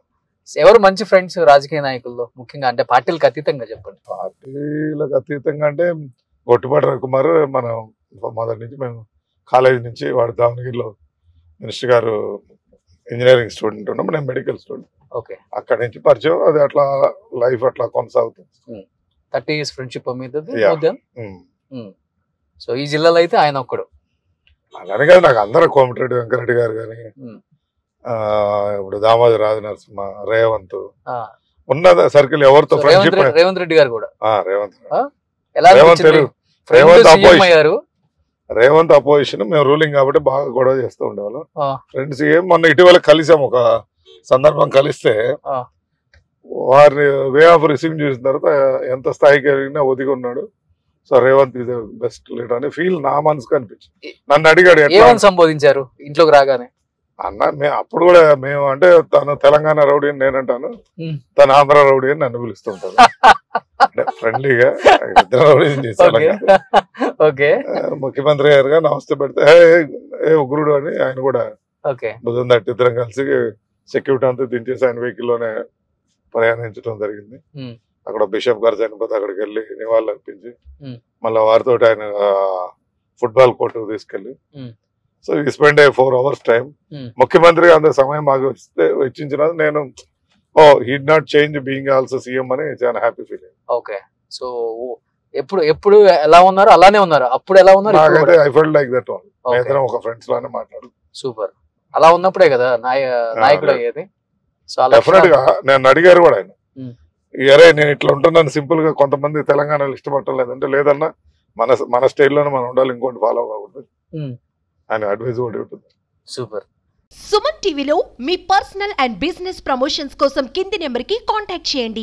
ఎవరు మంచి ఫ్రెండ్స్ రాజకీయ నాయకుల్లో, ముఖ్యంగా అంటే పార్టీలకు అతీతంగా చెప్పండి? పార్టీలకు అతీతంగా అంటే గొట్టిపాటి రవికుమార్, మనం మొదటి నుంచి మేము కాలేజీ నుంచి వాడు దావణగిరిలో మినిస్టర్ గారు ఇంజనీరింగ్ స్టూడెంట్ ఉన్నాం, నేను మెడికల్ స్టూడెంట్. ఓకే. అక్కడి నుంచి పరిచయం, అది అట్లా లైఫ్ అట్లా కొనసాగుతుంది. 30 years ఫ్రెండ్షిప్ మీద. సో ఈ జిల్లాలో అయితే ఆయన ఒక్కడు అలానే కదా, నాకు అందరూ కోమటిరెడ్డి వెంకరెడ్డి గారు కానీ, ఇప్పుడు దామోదర రాజనరసింహ, రేవంత్ ఉన్న సర్కిల్ ఎవరితో ఫ్రెండ్షిప్. రేవంత్ రెడ్డి గారు కూడా. రేవంత్ అపోజిషన్, మేము రూలింగ్ కాబట్టి బాగా గొడవ చేస్తూ ఉండేవాళ్ళం ఫ్రెండ్స్. మొన్న ఇటీవల కలిసాం, ఒక సందర్భం కలిస్తే వారిని వే ఆఫ్ రిసీవింగ్ చూసిన తర్వాత ఎంత స్థాయికి వెళ్ళినా ఒదిగి ఉన్నాడు. So Revanth is best leader అని ఫీల్ నా మనసుకు అనిపించింది. నన్ను అడిగాడు ఏమని సంబోధించారు ఇంట్లోకి రాగానే? అన్న అప్పుడు కూడా మేము అంటే తను తెలంగాణ రౌడీ అని నేనంటాను, తను ఆంధ్ర రౌడీ అని నన్ను పిలుస్తుంటాను. అంటే ఫ్రెండ్లీగా ఇద్దరు రౌడీ చేశాను. ముఖ్యమంత్రి గారుగా నమస్తే పెడితే ఏ ఉగ్రుడు అని ఆయన కూడా భుజం తట్టి ఇద్దరం కలిసి సెక్యూరిటీ అంతా దించేసి ఆయన వెహికల్లోనే ప్రయాణించడం జరిగింది. అక్కడ బిషప్ గారు చనిపోతే అక్కడికి వెళ్ళి నివాళులు అర్పించి మళ్ళీ వారితో ఆయన ఫుట్బాల్ కోర్టు తీసుకెళ్లి సో ఈ స్పెండ్ 4 hours టైం. ముఖ్యమంత్రి అంత సమయం మాకు వెచ్చించిన నేను he did not change being also CM అని చాలా హ్యాపీ ఫీల్. ఓకే. సో ఎప్పుడు ఎలా ఉన్నారు అలానే ఉన్నారు, అప్పుడు ఎలా ఉన్నారు? నాకైతే I felt like that one. ఇద్దరం ఒక ఫ్రెండ్స్ లానే మాట్లాడు. సూపర్. అలా ఉన్నప్పుడే కదా నాయకుడు అయ్యేది. డెఫినెట్ గా నేను అడిగారు కూడా ఆయన, అరే నేను ఇట్లా ఉంటున్నాను సింపుల్ గా, కొంతమంది తెలంగాణలో ఇష్టపడటం లేదంటే, లేదన్నా మన స్టైల్లోనే మనం ఉండాలి, ఇంకోటి ఫాలో అవ్వకూడదు ఆయన అడ్వైజ్ కూడా ఉంటుంది. సూపర్. సుమన్ టీవీలో మీ పర్సనల్ అండ్ బిజినెస్ ప్రమోషన్స్ కోసం కింది నెంబర్ కి కాంటాక్ట్ చేయండి.